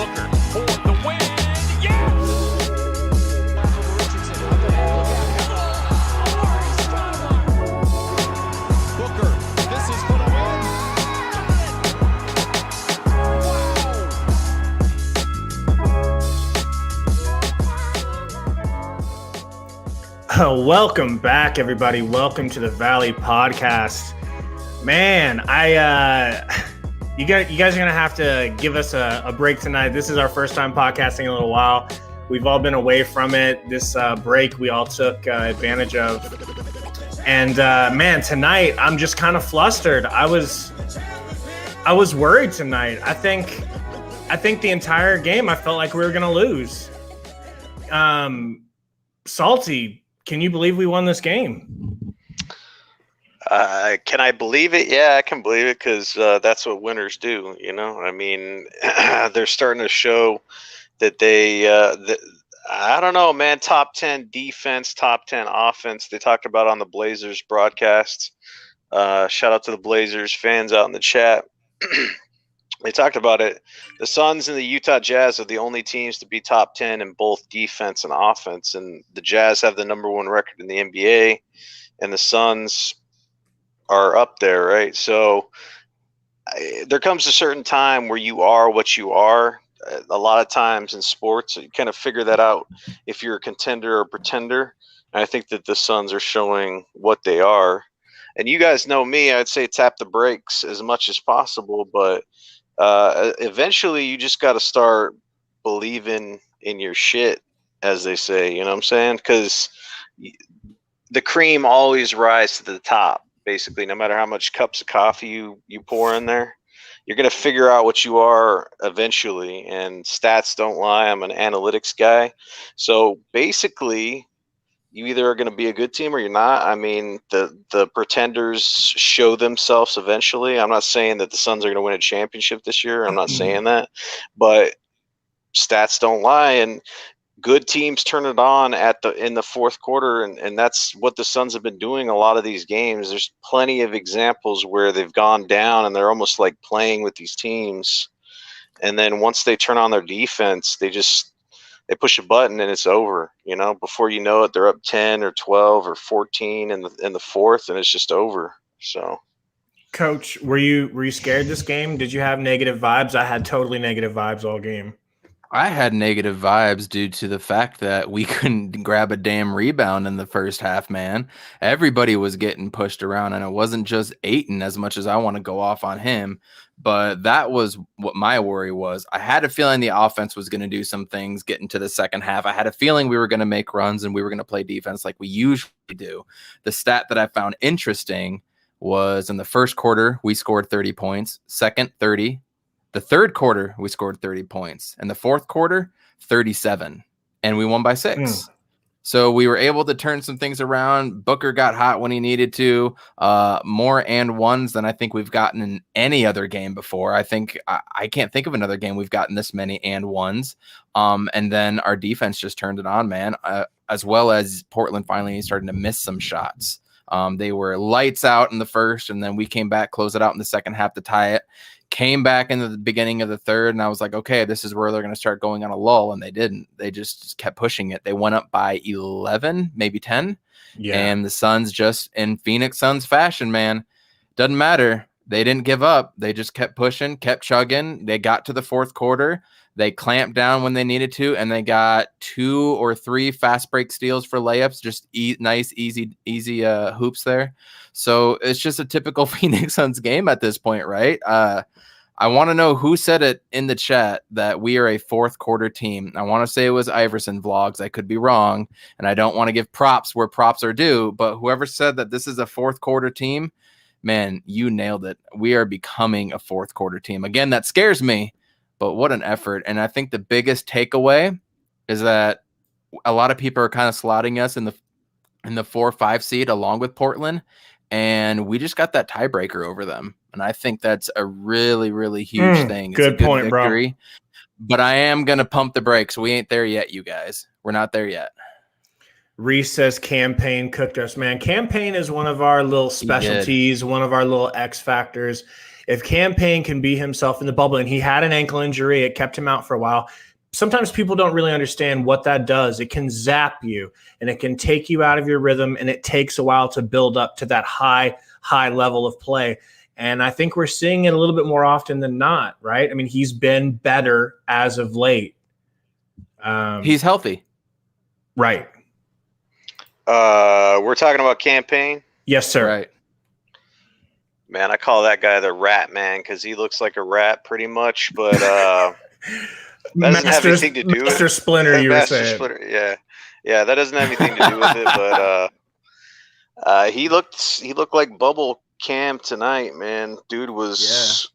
Booker for the win. Yes! Booker, this is for the win. Welcome back, everybody. Welcome to the Valley Podcast. Man, you guys are gonna have to give us a break tonight. This is our first time podcasting in a little while. We've all been away from it. This break we all took advantage of, and man, tonight I'm just kind of flustered. I was worried tonight. I think the entire game I felt like we were gonna lose. Salty, can you believe we won this game? Can I believe it? Yeah, I can believe it because that's what winners do. You know, I mean, they're starting to show that I don't know, man. Top 10 defense, top 10 offense. They talked about on the Blazers broadcast. Shout out to the Blazers fans out in the chat. They talked about it. The Suns and the Utah Jazz are the only teams to be top 10 in both defense and offense, and the Jazz have the #1 record in the NBA, and the Suns are up there, right? So there comes a certain time where you are what you are. A lot of times in sports, you kind of figure that out if you're a contender or pretender. And I think that the Suns are showing what they are. And you guys know me, I'd say tap the brakes as much as possible, but eventually you just got to start believing in your shit, as they say, you know what I'm saying? Because the cream always rises to the top. Basically, no matter how much cups of coffee you pour in there, you're going to figure out what you are eventually. And stats don't lie. I'm an analytics guy. So basically, you either are going to be a good team or you're not. I mean, the pretenders show themselves eventually. I'm not saying that the Suns are going to win a championship this year. I'm not saying that. But stats don't lie. And good teams turn it on in the fourth quarter, and that's what the Suns have been doing a lot of these games. There's plenty of examples where they've gone down and they're almost like playing with these teams, and then once they turn on their defense, they push a button and it's over. You know, before you know it, they're up 10 or 12 or 14 in the fourth, and it's just over. So, Coach, were you scared this game? Did you have negative vibes? I had totally negative vibes all game. I had negative vibes due to the fact that we couldn't grab a damn rebound in the first half, man. Everybody was getting pushed around, and it wasn't just Ayton, as much as I want to go off on him. But that was what my worry was. I had a feeling the offense was going to do some things getting to the second half. I had a feeling we were going to make runs and we were going to play defense like we usually do. The stat that I found interesting was in the first quarter, we scored 30 points, second 30. The third quarter, we scored 30 points. And the fourth quarter, 37. And we won by 6. So we were able to turn some things around. Booker got hot when he needed to. More and ones than I think we've gotten in any other game before. I think I can't think of another game we've gotten this many and ones. And then our defense just turned it on, man. As well as Portland finally starting to miss some shots. They were lights out in the first, and then we came back, closed it out in the second half to tie it. Came back in the beginning of the third, and I was like, okay, this is where they're going to start going on a lull, and they didn't. They just kept pushing it. They went up by 11, maybe 10, and the Suns just in Phoenix Suns fashion, man, doesn't matter. They didn't give up. They just kept pushing, kept chugging. They got to the fourth quarter. They clamped down when they needed to, and they got 2 or 3 fast break steals for layups, just nice, easy hoops there. So it's just a typical Phoenix Suns game at this point, right? I want to know who said it in the chat that we are a fourth quarter team. I want to say it was Iverson Vlogs. I could be wrong, and I don't want to give props where props are due, but whoever said that this is a fourth quarter team, man, you nailed it. We are becoming a fourth quarter team. Again, that scares me, but what an effort. And I think the biggest takeaway is that a lot of people are kind of slotting us in the 4-5 seed along with Portland, and we just got that tiebreaker over them. And I think that's a really, really huge thing. Good point, victory, bro. But I am going to pump the brakes. We ain't there yet, you guys. We're not there yet. Reese says Campaign cooked us, man. Campaign is one of our little specialties, one of our little X factors. If Cam Payne can be himself in the bubble, and he had an ankle injury, it kept him out for a while. Sometimes people don't really understand what that does. It can zap you, and it can take you out of your rhythm, and it takes a while to build up to that high level of play. And I think we're seeing it a little bit more often than not, right? I mean, he's been better as of late. He's healthy. Right. We're talking about Cam Payne. Yes, sir. Right. Man, I call that guy the Rat Man because he looks like a rat pretty much, but that doesn't have anything to do with Master Splinter, you were saying. Splinter, yeah, that doesn't have anything to do with it. But he looked like Bubble Cam tonight, man. Dude was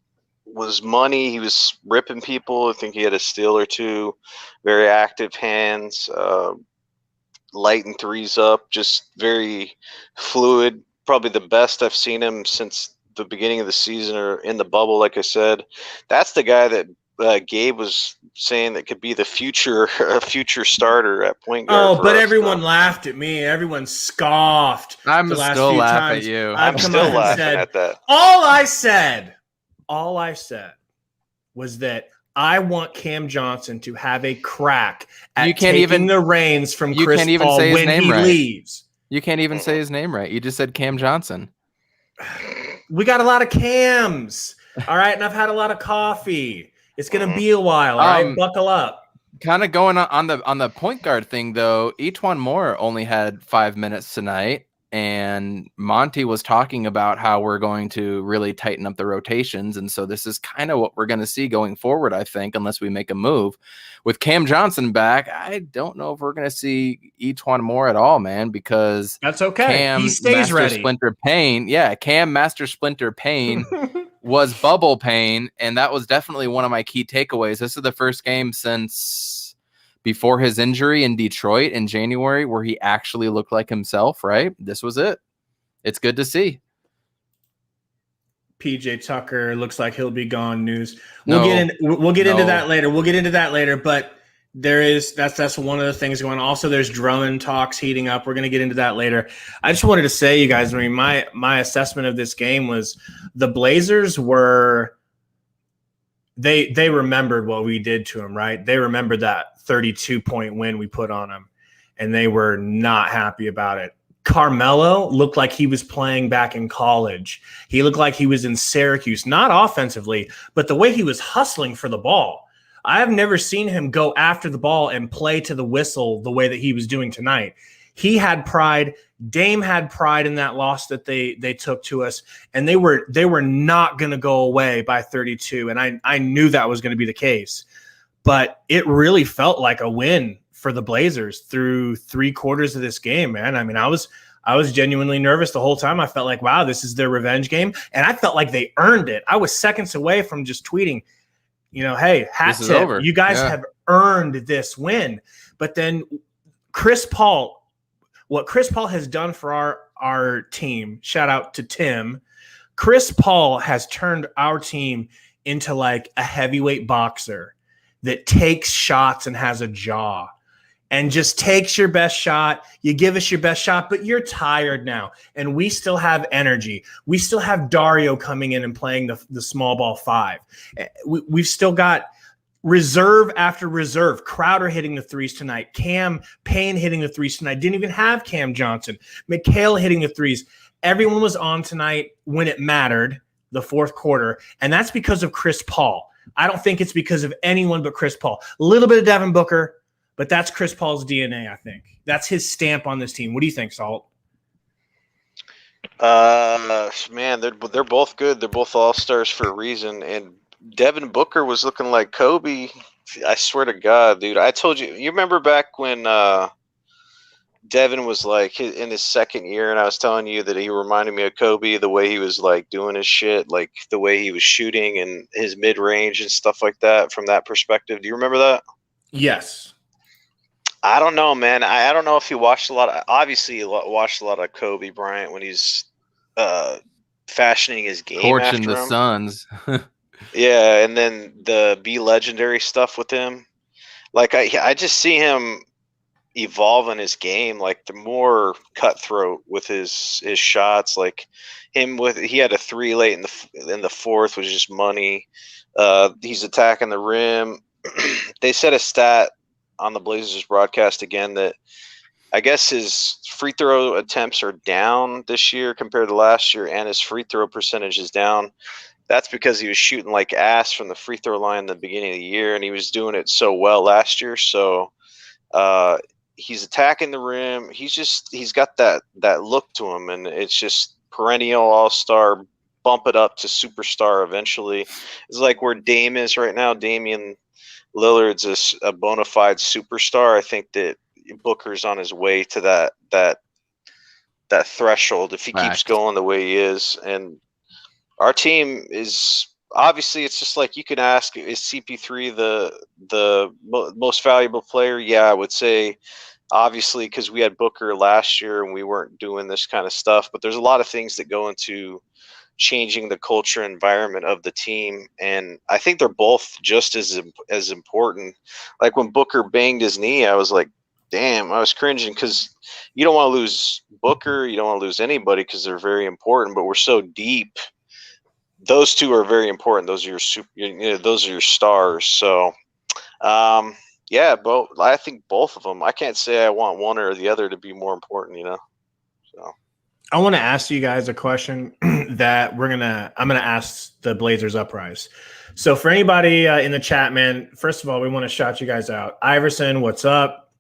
money. He was ripping people. I think he had a steal or two. Very active hands, lighting threes up, just very fluid. Probably the best I've seen him since the beginning of the season or in the bubble. Like I said, that's the guy that Gabe was saying that could be the future starter at point guard. Oh, but everyone laughed at me. Everyone scoffed. I'm still laughing at you. I'm still laughing at that. All I said was that I want Cam Johnson to have a crack at taking the reins from Chris Paul when he leaves. You can't even say his name right. You just said Cam Johnson. We got a lot of Cams. All right, and I've had a lot of coffee. It's going to be a while, all right? Buckle up. Kind of going on the point guard thing, though, E'Twaun Moore only had 5 minutes tonight, and Monty was talking about how we're going to really tighten up the rotations, and so this is kind of what we're going to see going forward, I think, unless we make a move. With Cam Johnson back, I don't know if we're going to see E'Twaun Moore at all, man, because that's okay. Cam he stays Master ready. Splinter Payne, Cam Master Splinter Payne was Bubble Payne, and that was definitely one of my key takeaways. This is the first game since before his injury in Detroit in January where he actually looked like himself, right? This was it. It's good to see. PJ Tucker looks like he'll be gone news. We'll get into that later. We'll get into that later, but that's one of the things going on. Also, there's Drummond talks heating up. We're going to get into that later. I just wanted to say, you guys, I mean, my assessment of this game was the Blazers were they remembered what we did to them, right? They remembered that 32-point win we put on them, and they were not happy about it. Carmelo looked like he was playing back in college. He looked like he was in Syracuse, not offensively, but the way he was hustling for the ball. I have never seen him go after the ball and play to the whistle the way that he was doing tonight. He had pride. Dame had pride in that loss that they took to us, and they were not going to go away by 32, and I knew that was going to be the case. But it really felt like a win for the Blazers through 3 quarters of this game, man. I mean, I was genuinely nervous the whole time. I felt like, wow, this is their revenge game, and I felt like they earned it. I was seconds away from just tweeting, hey, hat tip, you guys have earned this win. But then what Chris Paul has done for our team, shout out to Tim, Chris Paul has turned our team into like a heavyweight boxer that takes shots and has a jaw and just takes your best shot. You give us your best shot, but you're tired now. And we still have energy. We still have Dario coming in and playing the small ball 5. We've still got reserve after reserve. Crowder hitting the threes tonight. Cam Payne hitting the threes tonight. Didn't even have Cam Johnson. McHale hitting the threes. Everyone was on tonight when it mattered, the fourth quarter. And that's because of Chris Paul. I don't think it's because of anyone but Chris Paul. A little bit of Devin Booker, but that's Chris Paul's DNA, I think. That's his stamp on this team. What do you think, Salt? Man, they're both good. They're both all-stars for a reason. And Devin Booker was looking like Kobe. I swear to God, dude. I told you. You remember back when Devin was like in his second year, and I was telling you that he reminded me of Kobe, the way he was like doing his shit, like the way he was shooting and his mid-range and stuff like that from that perspective. Do you remember that? Yes. I don't know, man. I don't know if he watched a lot of – obviously he watched a lot of Kobe Bryant when he's fashioning his game torching after the him. Suns. Yeah, and then the Be Legendary stuff with him. Like, I just see him evolving his game, like the more cutthroat with his shots, like he had a 3 late in the fourth, was just money. He's attacking the rim. They said a stat on the Blazers broadcast again that I guess his free throw attempts are down this year compared to last year, and his free throw percentage is down. That's because he was shooting like ass from the free throw line in the beginning of the year, and he was doing it so well last year. So he's attacking the rim. He's got that look to him, and it's just perennial all-star. Bump it up to superstar eventually. It's like where Dame is right now. Damian Lillard's a bona fide superstar. I think that Booker's on his way to that threshold if he keeps going the way he is. And our team is obviously, it's just like you can ask, is CP3 the most valuable player? Yeah, I would say obviously, because we had Booker last year and we weren't doing this kind of stuff. But there's a lot of things that go into changing the culture environment of the team, and I think they're both just as important. Like when Booker banged his knee, I was like, damn, I was cringing, because you don't want to lose Booker, you don't want to lose anybody, because they're very important, but we're so deep. Those two are very important. Those are those are your stars. So yeah, I think both of them. I can't say I want one or the other to be more important, so I want to ask you guys a question that I'm gonna ask the Blazers Uprise. So for anybody in the chat, man, first of all, we want to shout you guys out. Iverson, what's up?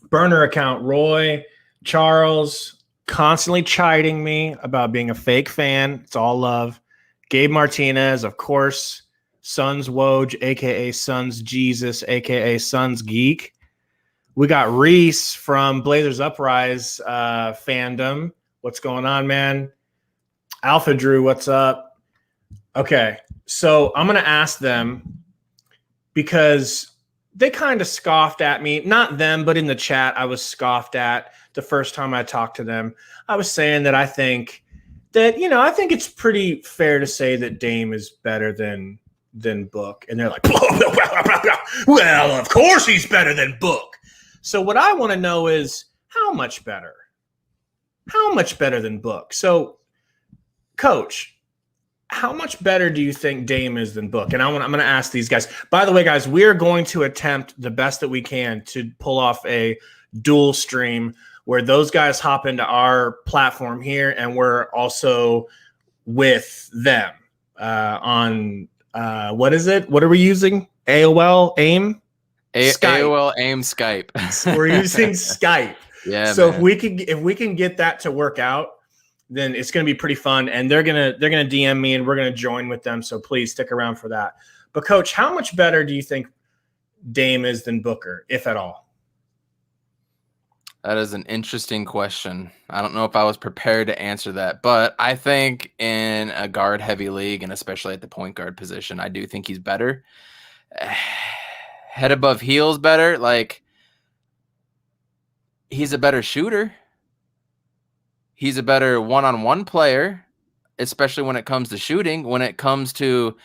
Burner account Roy, Charles, constantly chiding me about being a fake fan. It's all love. Gabe Martinez, of course. Sons Woj, aka Sons Jesus, aka Sons Geek. We got Reese from Blazers Uprise fandom. What's going on, man? Alpha Drew, what's up? Okay, so I'm going to ask them because they kind of scoffed at me. Not them, but in the chat, I was scoffed at the first time I talked to them. I was saying that I think it's pretty fair to say that Dame is better than Book. And they're like, well, of course he's better than Book. So what I want to know is how much better? How much better than Book? So, Coach, how much better do you think Dame is than Book? And I'm going to ask these guys. By the way, guys, we are going to attempt the best that we can to pull off a dual stream where those guys hop into our platform here, and we're also with them on what is it? What are we using? AOL AIM? AOL AIM Skype. We're using Skype. Yeah. So man. if we can get that to work out, then it's going to be pretty fun. And they're gonna DM me, and we're gonna join with them. So please stick around for that. But Coach, how much better do you think Dame is than Booker, if at all? That is an interesting question. I don't know if I was prepared to answer that, but I think in a guard-heavy league, and especially at the point guard position, I do think he's better. Head above heels better. Like, he's a better shooter. He's a better one-on-one player, especially when it comes to shooting. When it comes to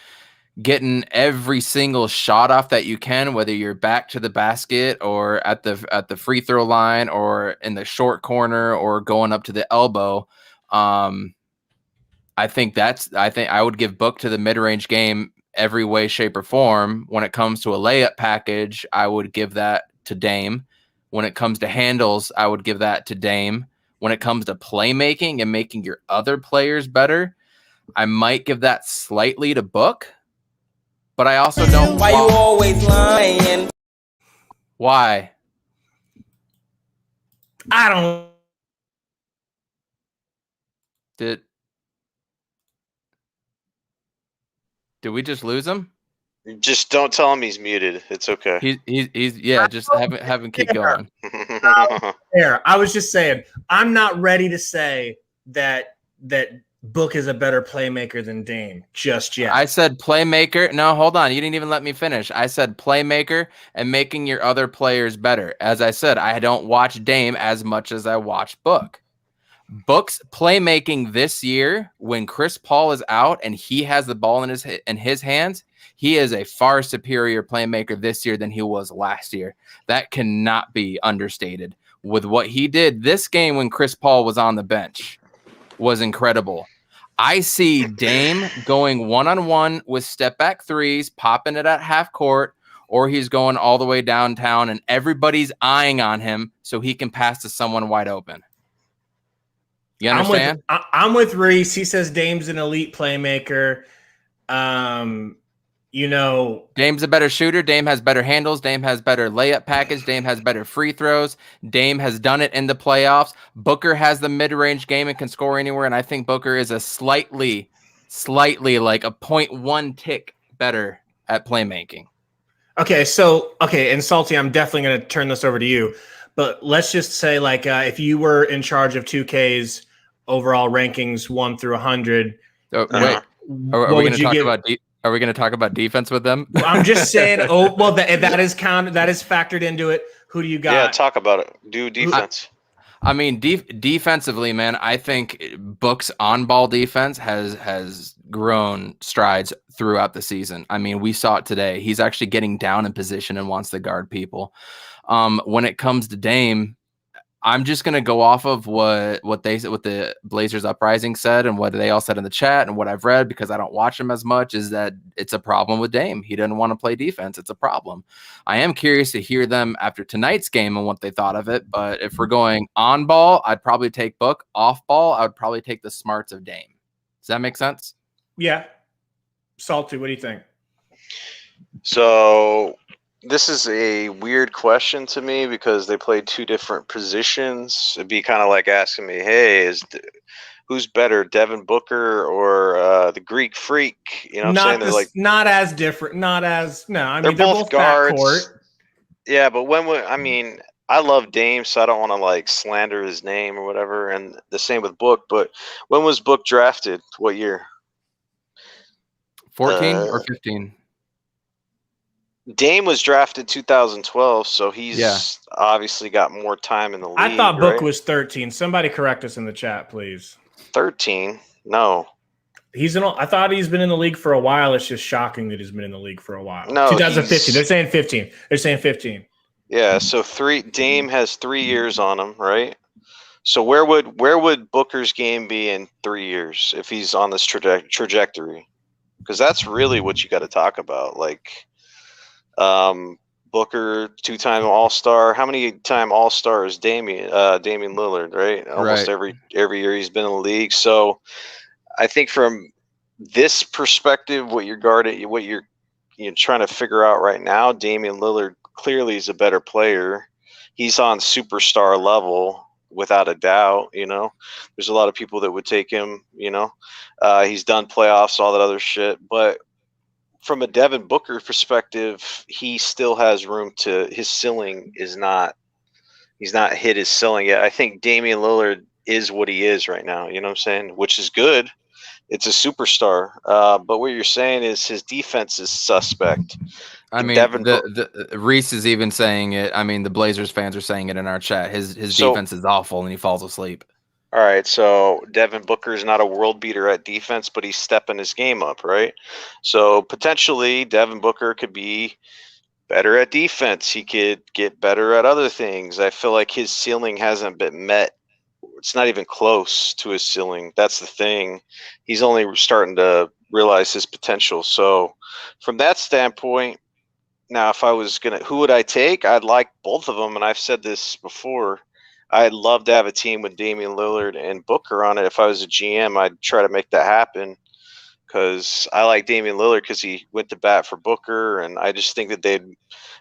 getting every single shot off that you can, whether you're back to the basket or at the free throw line or in the short corner or going up to the elbow. I think I would give Book to the mid-range game every way, shape, or form. When it comes to a layup package, I would give that to Dame. When it comes to handles, I would give that to Dame. When it comes to playmaking and making your other players better, I might give that slightly to Book. But I also don't. Why you always lying? Why? I don't. Did we just lose him? Just don't tell him he's muted. It's okay. He's yeah. Just have him keep going. There, I was just saying, I'm not ready to say that Book is a better playmaker than Dame just yet. I said playmaker. No, hold on. You didn't even let me finish. I said playmaker and making your other players better. As I said, I don't watch Dame as much as I watch Book. Book's playmaking this year, when Chris Paul is out and he has the ball in his hands, He is a far superior playmaker this year than he was last year. That cannot be understated. With what he did this game when Chris Paul was on the bench was incredible. I see Dame going one-on-one with step-back threes, popping it at half court, or he's going all the way downtown and everybody's eyeing on him so he can pass to someone wide open. You understand? I'm with Reese. He says Dame's an elite playmaker. Dame's a better shooter. Dame has better handles. Dame has better layup package. Dame has better free throws. Dame has done it in the playoffs. Booker has the mid-range game and can score anywhere, and I think Booker is a slightly like a 0.1 tick better at playmaking. Okay, and Salty, I'm definitely going to turn this over to you. But let's just say, if you were in charge of 2K's overall rankings 1 through 100, Wait, are we going to talk about? Are we going to talk about defense with them? I'm just saying. That is counted. That is factored into it. Who do you got? Yeah, talk about it. Do defense. I mean, defensively, man, I think Book's on-ball defense has grown strides throughout the season. I mean, we saw it today. He's actually getting down in position and wants to guard people. When it comes to Dame, I'm just going to go off of what the Blazers Uprising said and what they all said in the chat and what I've read, because I don't watch him as much, is that it's a problem with Dame. He doesn't want to play defense. It's a problem. I am curious to hear them after tonight's game and what they thought of it. But if we're going on ball, I'd probably take Book. Off ball, I would probably take the smarts of Dame. Does that make sense? Yeah. Salty, what do you think? So this is a weird question to me because they played two different positions. It'd be kind of like asking me, hey, who's better, Devin Booker or the Greek Freak? You know what I'm saying? Not as different. I mean, they're both guards. Backcourt. Yeah, but I love Dame, so I don't want to slander his name or whatever. And the same with Book. But when was Book drafted? What year? 14 or 15? Dame was drafted 2012, so he's obviously got more time in the league. I thought Book was 13. Somebody correct us in the chat, please. 13? No. I thought he's been in the league for a while. It's just shocking that he's been in the league for a while. No, 2015. They're saying 15. They're saying 15. Yeah, so Dame has 3 years on him, right? So where would Booker's game be in 3 years if he's on this trajectory? Because that's really what you got to talk about. Booker, 2-time All-Star. How many time All-Star is Damian Lillard, right? Almost every year he's been in the league. So I think from this perspective, what you're trying to figure out right now, Damian Lillard clearly is a better player. He's on superstar level without a doubt. There's a lot of people that would take him. He's done playoffs, all that other shit, but from a Devin Booker perspective, he still has room to. His ceiling is not. He's not hit his ceiling yet. I think Damian Lillard is what he is right now. You know what I'm saying? Which is good. It's a superstar. But what you're saying is his defense is suspect. I mean, Reese is even saying it. I mean, the Blazers fans are saying it in our chat. His defense is awful, and he falls asleep. All right, so Devin Booker is not a world beater at defense, but he's stepping his game up, right? So potentially Devin Booker could be better at defense. He could get better at other things. I feel like his ceiling hasn't been met. It's not even close to his ceiling. That's the thing. He's only starting to realize his potential. So from that standpoint, now if I was who would I take? I'd like both of them, and I've said this before. I'd love to have a team with Damian Lillard and Booker on it. If I was a GM, I'd try to make that happen because I like Damian Lillard because he went to bat for Booker, and I just think that they'd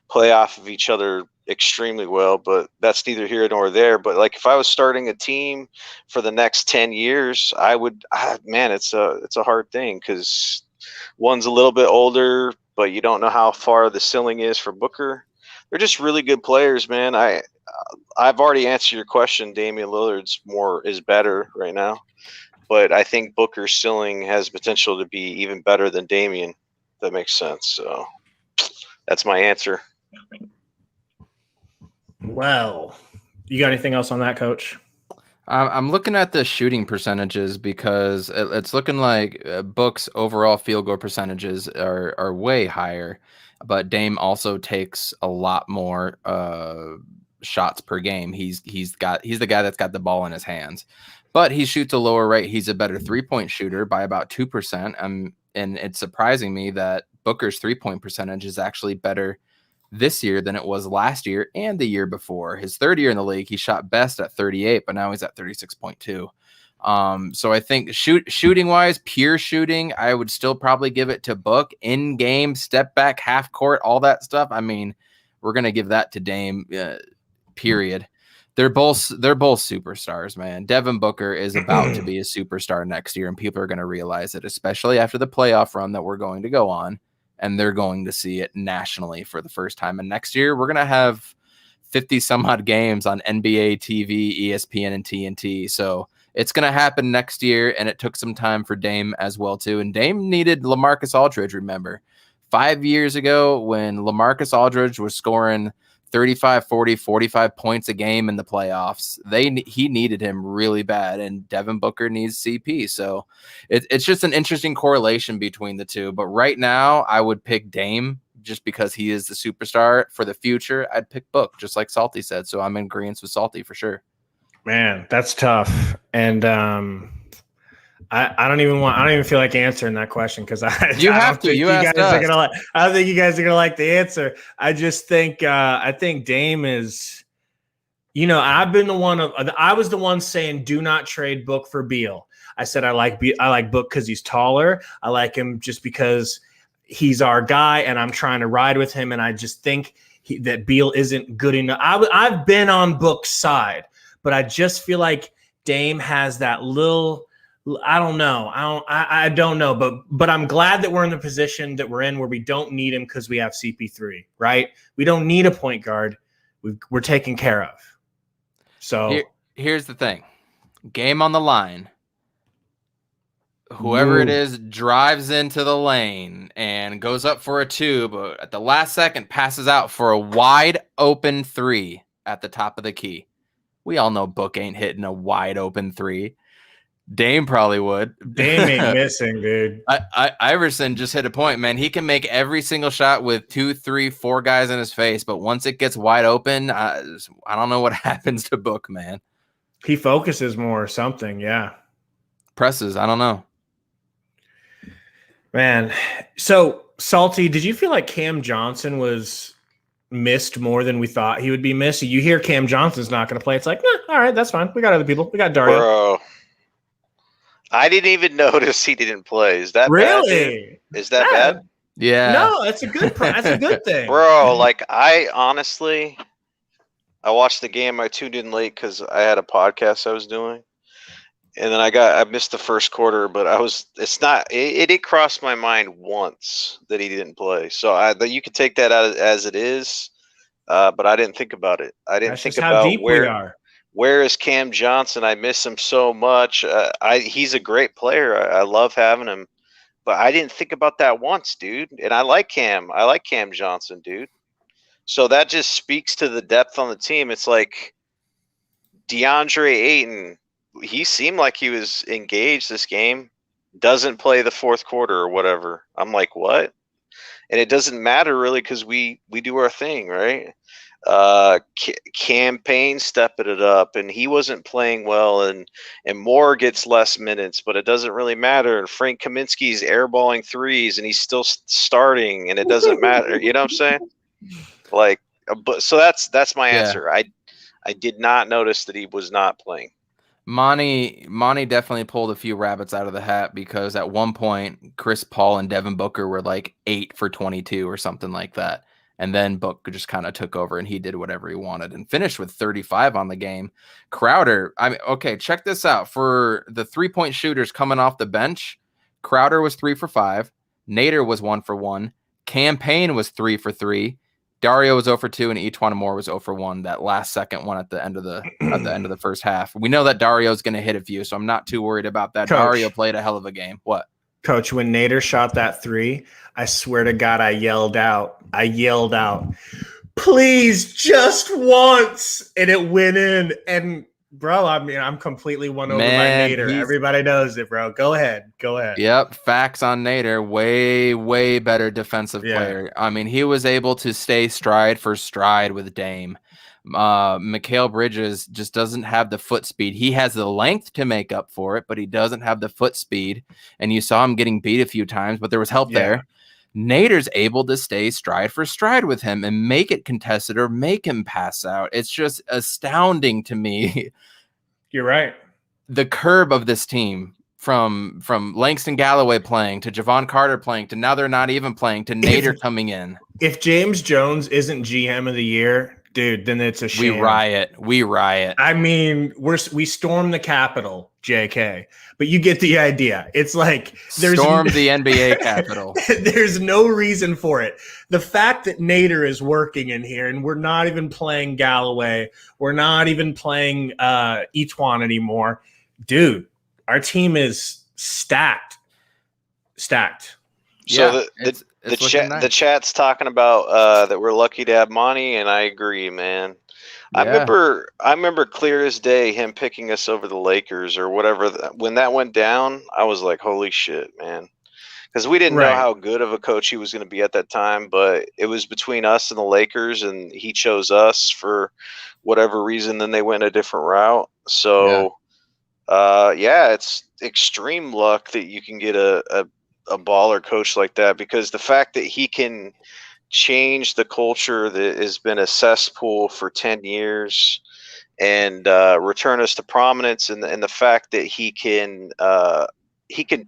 play off of each other extremely well. But that's neither here nor there. But if I was starting a team for the next 10 years, I would. Man, it's a hard thing because one's a little bit older, but you don't know how far the ceiling is for Booker. They're just really good players, man. I've already answered your question. Damian Lillard's is better right now, but I think Booker's ceiling has potential to be even better than Damian. If that makes sense. So that's my answer. Well, you got anything else on that, Coach? I'm looking at the shooting percentages because it's looking like Book's overall field goal percentages are way higher, but Dame also takes a lot more shots per game. He's the guy that's got the ball in his hands, but he shoots a lower rate. He's a better 3-point shooter by about 2%. And it's surprising me that Booker's 3-point percentage is actually better this year than it was last year and the year before. His third year in the league, he shot best at 38, but now he's at 36.2. So I think shooting wise, pure shooting, I would still probably give it to Book. In game, step back, half court, all that stuff. I mean, we're gonna give that to Dame. Period. They're both superstars, man. Devin Booker is about to be a superstar next year, and people are going to realize it, especially after the playoff run that we're going to go on. And they're going to see it nationally for the first time. And next year, we're going to have 50 some odd games on NBA TV, ESPN, and TNT. So it's going to happen next year. And it took some time for Dame as well, too. And Dame needed LaMarcus Aldridge, remember. 5 years ago, when LaMarcus Aldridge was scoring 35, 40, 45 points a game in the playoffs, he needed him really bad, and Devin Booker needs CP. So it's just an interesting correlation between the two. But right now, I would pick Dame just because he is the superstar. For the future, I'd pick Book, just like Salty said. So I'm in agreement with Salty for sure. Man, that's tough. And I don't even feel like answering that question because I don't think you guys are gonna like the answer. I just think I think Dame is, I was the one saying do not trade Book for Beal. I said I like Book because he's taller. I like him just because he's our guy, and I'm trying to ride with him. And I just think that Beal isn't good enough. I've been on Book's side, but I just feel like Dame has that little. I don't know. I don't know, but I'm glad that we're in the position that we're in where we don't need him because we have CP3, right? We don't need a point guard. We're taken care of. So here's the thing. Game on the line. Whoever it is drives into the lane and goes up for a 2, but at the last second passes out for a wide open 3 at the top of the key. We all know Book ain't hitting a wide open 3. Dame probably would. Dame ain't missing, dude. Iverson just hit a point, man. He can make every single shot with 2, 3, 4 guys in his face, but once it gets wide open, I don't know what happens to Book, man. He focuses more or something, yeah. Presses, I don't know. Man, so Salty, did you feel like Cam Johnson was missed more than we thought he would be missed? You hear Cam Johnson's not going to play. It's like, all right, that's fine. We got other people. We got Dario. Bro. I didn't even notice he didn't play. Is that really bad? Is that bad? Yeah. No, that's a good thing. Bro, like I watched the game. I tuned in late because I had a podcast I was doing. And then I missed the first quarter, but it did cross my mind once that he didn't play. So you could take that out as it is. But I didn't think about it. I didn't think about how deep we are. Where is Cam Johnson? I miss him so much. He's a great player. I love having him, but I didn't think about that once, dude. And I like Cam. I like Cam Johnson, dude. So that just speaks to the depth on the team. It's like DeAndre Ayton. He seemed like he was engaged this game. Doesn't play the fourth quarter or whatever. I'm like, what? And it doesn't matter really because we do our thing, right? Campaign stepping it up, and he wasn't playing well, and Moore gets less minutes, but it doesn't really matter. And Frank Kaminsky's airballing threes, and he's still starting, and it doesn't matter. You know what I'm saying? Like, but so that's my answer. I did not notice that he was not playing. Monty definitely pulled a few rabbits out of the hat because at one point Chris Paul and Devin Booker were like 8 for 22 or something like that. And then Book just kind of took over and he did whatever he wanted and finished with 35 on the game. Crowder, okay, check this out. For the 3-point shooters coming off the bench, Crowder was 3 for 5. Nader was 1 for 1. Campaign was 3 for 3. Dario was 0 for 2, and Etuan Moore was 0 for 1. That last second one at the end of the first half. We know that Dario's going to hit a few, so I'm not too worried about that. Coach, Dario played a hell of a game. What? Coach, when Nader shot that 3, I swear to God, I yelled out, please, just once, and it went in. And Bro, I mean, I'm completely won over by Man, Nader. he's- Everybody knows it, bro. Go ahead. Yep, facts on Nader. Way better defensive Yeah. player. I mean, he was able to stay stride for stride with Dame. Mikal Bridges just doesn't have the foot speed. He has the length to make up for it, but he doesn't have the foot speed. And you saw him getting beat a few times, but there was help there. Nader's able to stay stride for stride with him and make it contested or make him pass out. It's just astounding to me. You're right. The curb of this team from Langston Galloway playing to Javon Carter playing to now they're not even playing to Nader coming in. If James Jones isn't GM of the year, dude, then it's a shame. We riot. I mean, we storm the Capitol, JK, but you get the idea. It's like Storm the NBA Capitol. There's no reason for it. The fact that Nader is working in here and we're not even playing Galloway, we're not even playing Etuan anymore, dude. Our team is stacked. So Yeah, the chat's talking about that we're lucky to have Monty, and I agree, man. Yeah. I remember clear as day him picking us over the Lakers or whatever. When that went down, I was like, holy shit, man. Because we didn't know how good of a coach he was going to be at that time, but it was between us and the Lakers, and he chose us for whatever reason. Then they went a different route. So, it's extreme luck that you can get a baller coach like that, because the fact that he can change the culture that has been a cesspool for 10 years and return us to prominence, and the fact that he can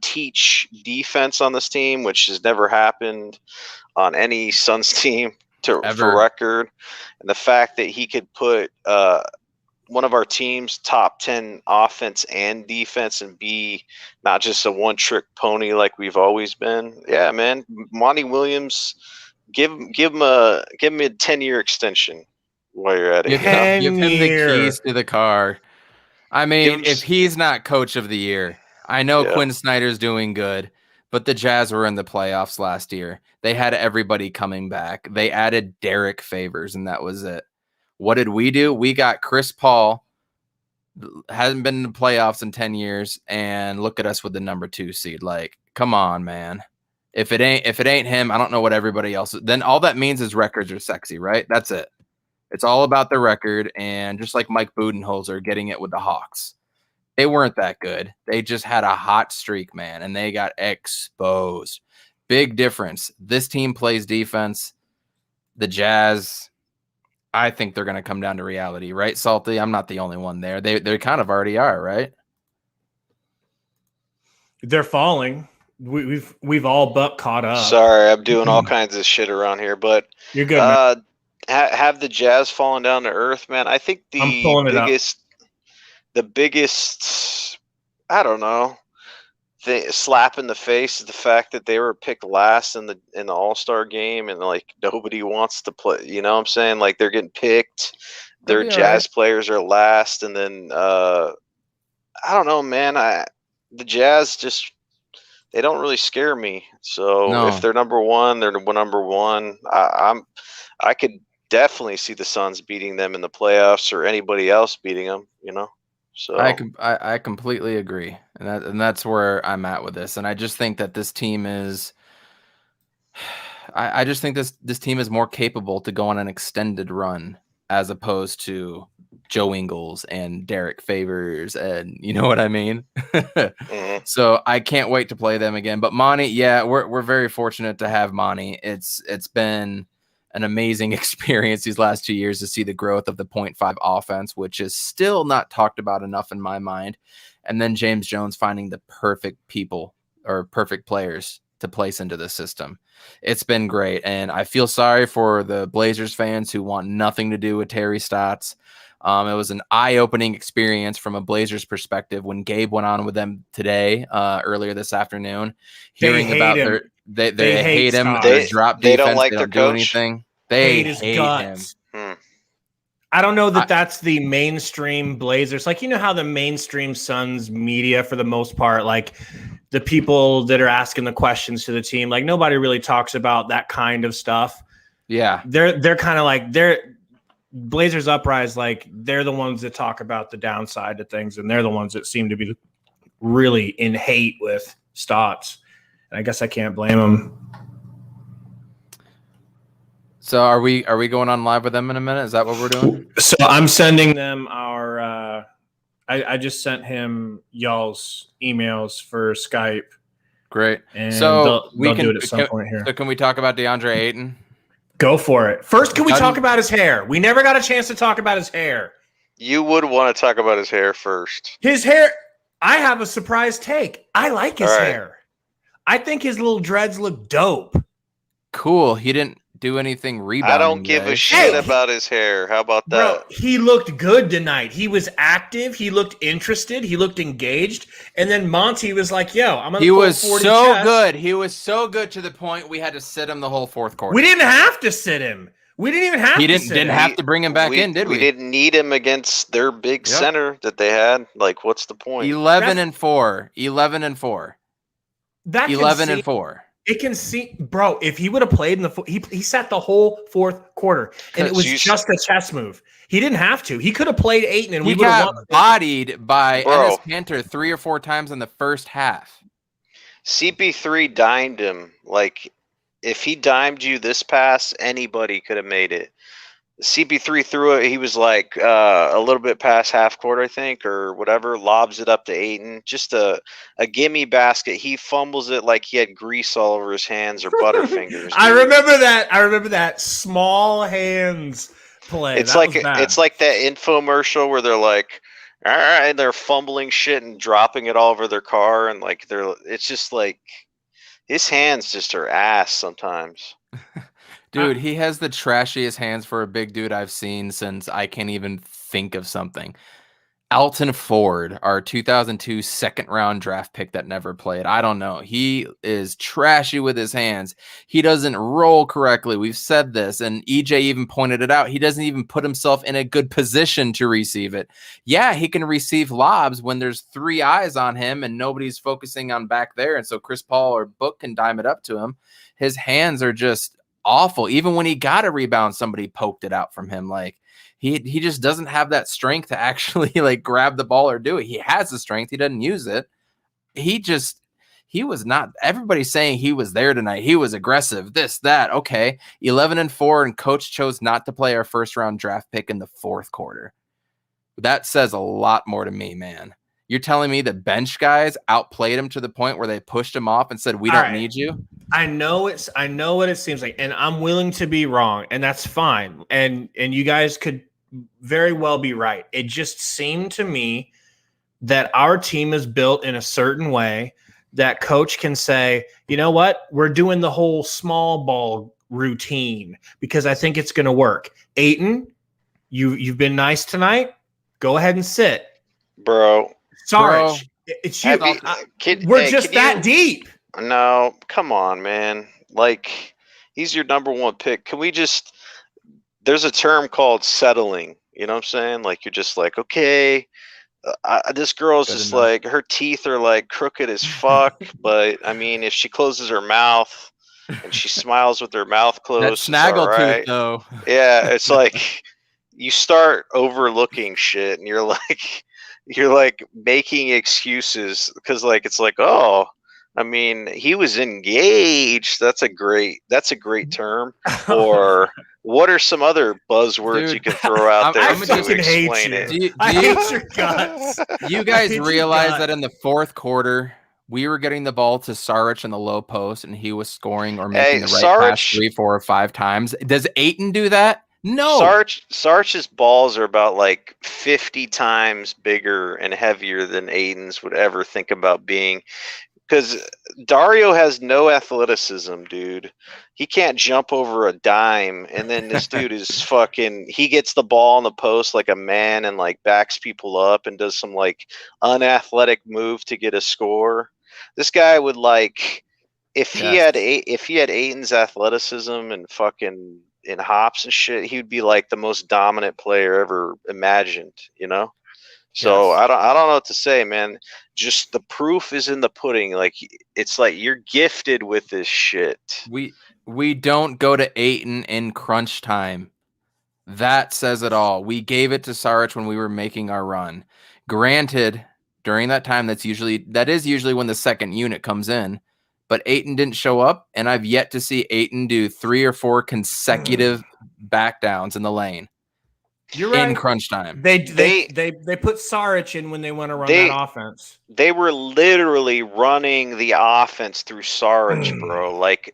teach defense on this team, which has never happened on any Suns team for record, and the fact that he could put one of our team's top 10 offense and defense and be not just a one-trick pony like we've always been. Yeah, man. Monty Williams, give him a 10-year extension while you're at it. Give him the keys to the car. I mean, if he's not coach of the year, I know Quinn Snyder's doing good, but the Jazz were in the playoffs last year. They had everybody coming back. They added Derek Favors, and that was it. What did we do? We got Chris Paul, hasn't been in the playoffs in 10 years, and look at us with the number 2 seed. Like, come on, man. If it ain't him, I don't know what everybody else is. Then all that means is records are sexy, right? That's it. It's all about the record, and just like Mike Budenholzer getting it with the Hawks. They weren't that good. They just had a hot streak, man, and they got exposed. Big difference. This team plays defense. The Jazz, I think they're going to come down to reality, right, Salty? I'm not the only one there. They kind of already are, right? They're falling. We've all but caught up. Sorry, I'm doing all kinds of shit around here, but you're good. Man. Have the Jazz fallen down to earth, man? I think the biggest, I don't know, slap in the face is the fact that they were picked last in the All-Star game, and like nobody wants to play. You know what I'm saying? Like they're getting picked. Their Jazz players are last, and then I don't know, man. The Jazz just, they don't really scare me. So if they're number one, they're number one. I could definitely see the Suns beating them in the playoffs, or anybody else beating them. You know. So I completely agree, and that's where I'm at with this. And I just think that this team is, I just think this team is more capable to go on an extended run as opposed to Joe Ingles and Derek Favors, and you know what I mean. So I can't wait to play them again. But Monty, we're very fortunate to have Monty. It's been an amazing experience these last 2 years to see the growth of the 0.5 offense, which is still not talked about enough in my mind. And then James Jones finding the perfect people or perfect players to place into the system. It's been great. And I feel sorry for the Blazers fans who want nothing to do with Terry Stotts. It was an eye-opening experience from a Blazers perspective when Gabe went on with them today, earlier this afternoon, hearing about they hate him. They drop defense. They don't like they their don't do coach. Anything. They hate him. I don't know that's the mainstream Blazers. Like, you know how the mainstream Suns media, for the most part, like the people that are asking the questions to the team, like nobody really talks about that kind of stuff. Yeah. They're kind of like, Blazers Uprise, like they're the ones that talk about the downside of things, and they're the ones that seem to be really in hate with Stotts. And I guess I can't blame them. So are we going on live with them in a minute? Is that what we're doing? So I'm sending them our I just sent him y'all's emails for Skype. Great. And so they'll do it at some point here. So can we talk about DeAndre Ayton? Go for it. First, can we talk about his hair? We never got a chance to talk about his hair. You would want to talk about his hair first. His hair, I have a surprise take. I like his All right. hair. I think his little dreads look dope. Cool. He didn't do anything rebounding. I don't give a shit about his hair. How about that? Bro, he looked good tonight. He was active. He looked interested. He looked engaged. And then Monty was like, yo, I'm going to He was 40 so chest. good. He was so good to the point we had to sit him the whole fourth quarter. We didn't have to sit him. We didn't even have to sit him. Didn't have to bring him back in, did we? We didn't need him against their big center that they had. Like, what's the point? 11-4. 11-4. That 11-4. It can see, bro. If he would have played in the, he sat the whole fourth quarter, and it was just a chess move. He didn't have to. He could have played Ayton, and we would have won. Bodied by Enes Kanter 3 or 4 times in the first half. CP3 dimed him. Like, if he dimed you this pass, anybody could have made it. CP3 threw it. He was like a little bit past half court, I think, or whatever. Lobs it up to Ayton. Just a gimme basket. He fumbles it like he had grease all over his hands or butterfingers. I remember that. I remember that small hands play. It's like that infomercial where they're like, all right, and they're fumbling shit and dropping it all over their car, and like it's just like his hands just are ass sometimes. Dude, he has the trashiest hands for a big dude I've seen since I can't even think of something. Alton Ford, our 2002 second-round draft pick that never played. I don't know. He is trashy with his hands. He doesn't roll correctly. We've said this, and EJ even pointed it out. He doesn't even put himself in a good position to receive it. Yeah, he can receive lobs when there's 3 eyes on him and nobody's focusing on back there, and so Chris Paul or Book can dime it up to him. His hands are just awful. Even when he got a rebound, somebody poked it out from him. Like he just doesn't have that strength to actually like grab the ball or do it. He has the strength. He doesn't use it. He was not, everybody's saying he was there tonight. He was aggressive, this, that. Okay. 11-4, and coach chose not to play our first round draft pick in the fourth quarter. That says a lot more to me, man. You're telling me the bench guys outplayed him to the point where they pushed him off and said, we don't need you? I know what it seems like, and I'm willing to be wrong, and that's fine. And you guys could very well be right. It just seemed to me that our team is built in a certain way that coach can say, you know what, we're doing the whole small ball routine because I think it's going to work. Ayton, you've been nice tonight. Go ahead and sit, bro. Sarge, it's you. We're just that deep. No, come on, man. Like, he's your number 1 pick. Can we just – there's a term called settling. You know what I'm saying? Like, you're just like, okay, this girl's just like, her teeth are like crooked as fuck. But, I mean, if she closes her mouth and she smiles with her mouth closed, that snaggle tooth, though. Yeah, it's like you start overlooking shit and you're like making excuses because, like, it's like, oh, I mean, he was engaged. That's a great term. Or what are some other buzzwords you can throw out there to explain it? I hate your guts. You guys realize that in the fourth quarter, we were getting the ball to Saric in the low post, and he was scoring or making the right pass 3, 4, or 5 times. Does Ayton do that? No. Saric's balls are about like 50 times bigger and heavier than Ayton's would ever think about being. Because Dario has no athleticism, dude. He can't jump over a dime. And then this dude is fucking, he gets the ball on the post like a man and like backs people up and does some like unathletic move to get a score. This guy would like, if he had Ayton's athleticism and fucking in hops and shit, he would be like the most dominant player ever imagined, you know? So I don't know what to say, man. Just the proof is in the pudding. Like, it's like you're gifted with this shit. We don't go to Ayton in crunch time. That says it all. We gave it to Saric when we were making our run. Granted, during that time, that is usually when the second unit comes in. But Ayton didn't show up, and I've yet to see Ayton do 3 or 4 consecutive back downs in the lane. You're right. In crunch time. They put Saric in when they want to run that offense. They were literally running the offense through Saric, bro. Like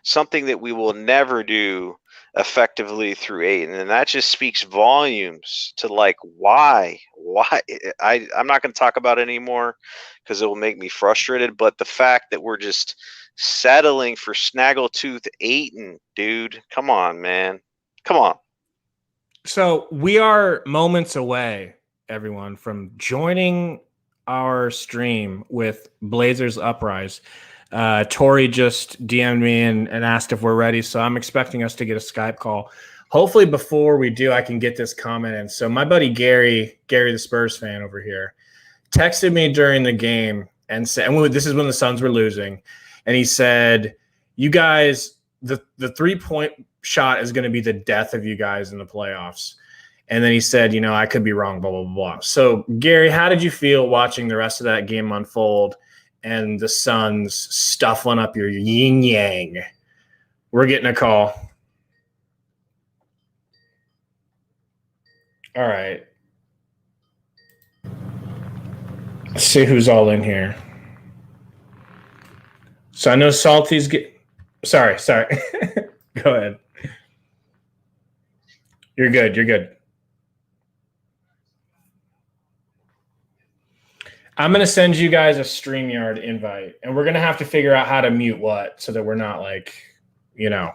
something that we will never do effectively through Ayton, and that just speaks volumes to like why I'm not going to talk about it anymore because it will make me frustrated. But the fact that we're just settling for Snaggletooth Ayton, dude, come on, man, come on. So we are moments away, everyone, from joining our stream with Blazers Uprise. Tori just DM'd me and asked if we're ready, so I'm expecting us to get a Skype call. Hopefully before we do, I can get this comment in. So my buddy Gary the Spurs fan over here, texted me during the game and said, and this is when the Suns were losing, and he said, you guys, the 3-point shot is going to be the death of you guys in the playoffs. And then he said, I could be wrong, blah, blah, blah. So, Gary, how did you feel watching the rest of that game unfold and the Suns stuffing up your yin-yang? We're getting a call. All right. Let's see who's all in here. So I know Salty's Sorry. Go ahead. You're good. I'm going to send you guys a StreamYard invite, and we're going to have to figure out how to mute what so that we're not like, Yeah.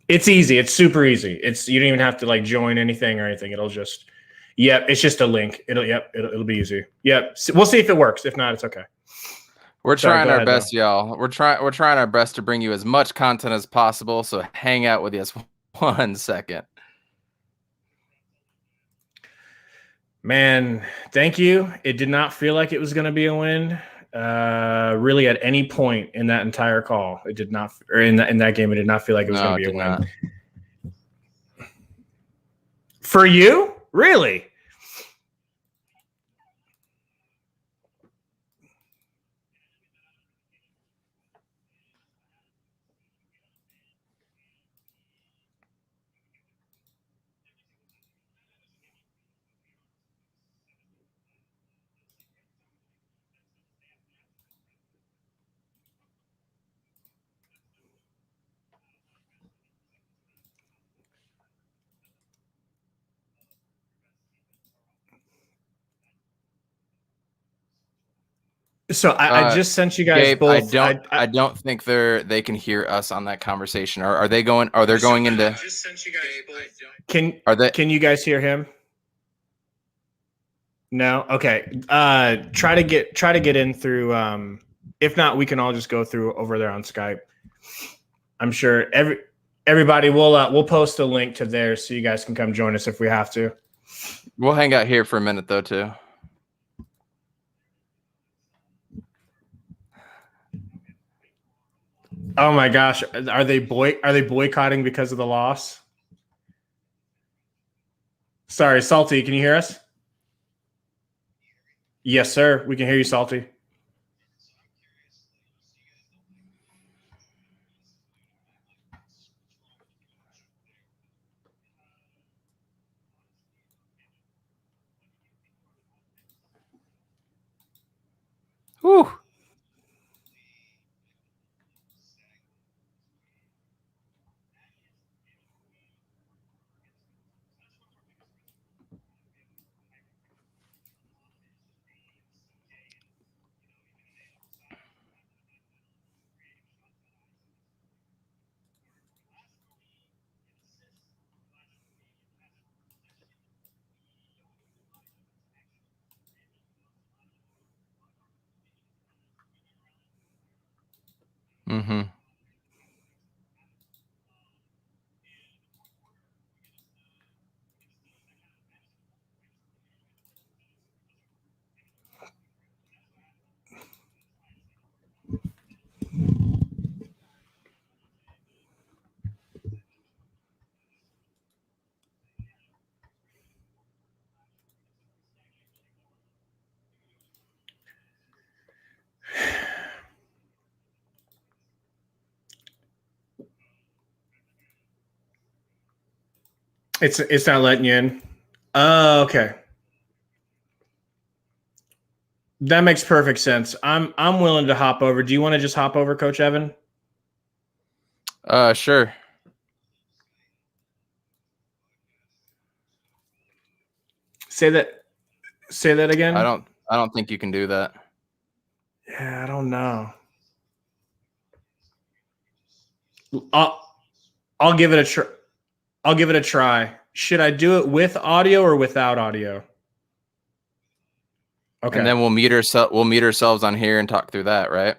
It's easy. It's super easy. You don't even have to like join anything or anything. It'll just, it's just a link. It'll be easy. Yep. We'll see if it works. If not, it's okay. We're trying our best, y'all. We're trying our best to bring you as much content as possible. So hang out with us 1 second. Man, thank you. It did not feel like it was going to be a win. Really, at any point in that entire call, it did not, or in that game, it did not feel like it was going to be a win. Not. For you, really? So I just sent you guys Gabe, both. I don't think they can hear us on that conversation. Are they going? Are they going into? I just sent you guys both. Can you guys hear him? No. Okay. Try to get in through. If not, we can all just go through over there on Skype. I'm sure everybody we'll post a link to theirs so you guys can come join us if we have to. We'll hang out here for a minute though too. Oh my gosh, are they boycotting because of the loss? Sorry, Salty, can you hear us? Yes, sir. We can hear you, Salty. Whew. Mm-hmm. It's not letting you in. Oh, okay. That makes perfect sense. I'm willing to hop over. Do you want to just hop over, Coach Evan? Sure. Say that again. I don't think you can do that. Yeah, I don't know. I'll give it a try. I'll give it a try. Should I do it with audio or without audio? Okay. And then we'll meet ourselves on here and talk through that, right?